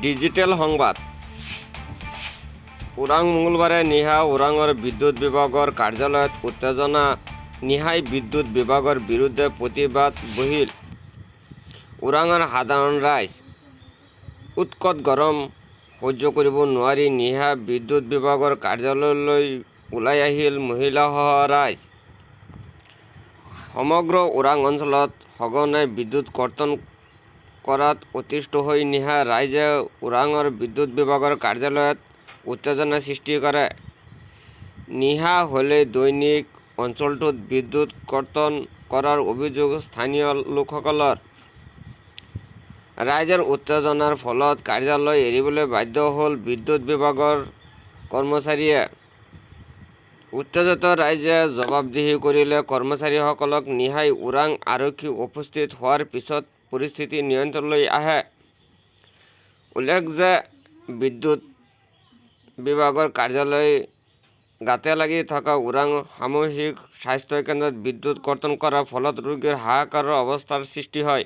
Digital সংবাদ। ওৰাং মঙলবাৰে নিশা ওৰাঙৰ বিদ্যুৎ বিভাগৰ কাৰ্যালয়ত উত্তেজনা। নিশাই বিদ্যুৎ বিভাগৰ বিৰুদ্ধে প্ৰতিবাদ বহিল ওৰাঙৰ সাধাৰণ ৰাইজ। উৎকট গৰম সহ্য কৰিব নোৱাৰি নিশা বিদ্যুৎ বিভাগৰ কাৰ্যালয়লৈ ওলাই আহিল মহিলাসহ ৰাইজ। সমগ্ৰ ওৰাং অঞ্চলত সঘনাই বিদ্যুৎ কৰ্তন কৰাত অতিষ্ঠ হৈ নিশা ৰাইজে ওৰাঙৰ বিদ্যুৎ বিভাগৰ কাৰ্যালয়ত উত্তেজনা সৃষ্টি কৰে। নিশা হ'লে দৈনিক অঞ্চলটোত বিদ্যুৎ কৰ্তন কৰাৰ অভিযোগ স্থানীয় লোকসকলৰ। ৰাইজৰ উত্তেজনাৰ ফলত কাৰ্যালয় এৰিবলৈ বাধ্য হ'ল বিদ্যুৎ বিভাগৰ কৰ্মচাৰীয়ে। উত্তেজিত ৰাইজে জবাবদিহি কৰিলে কৰ্মচাৰীসকলক। নিশাই ওৰাং আৰক্ষী উপস্থিত হোৱাৰ পিছত পৰিস্থিতি নিয়ন্ত্ৰণলৈ আহে। উল্লেখ যে বিদ্যুৎ বিভাগৰ কাৰ্যালয় গাতে লাগি থকা ওৰাং সামূহিক স্বাস্থ্য কেন্দ্ৰত বিদ্যুৎ কৰ্তন কৰাৰ ফলত ৰোগীৰ হাহাকাৰৰ অৱস্থাৰ সৃষ্টি হয়।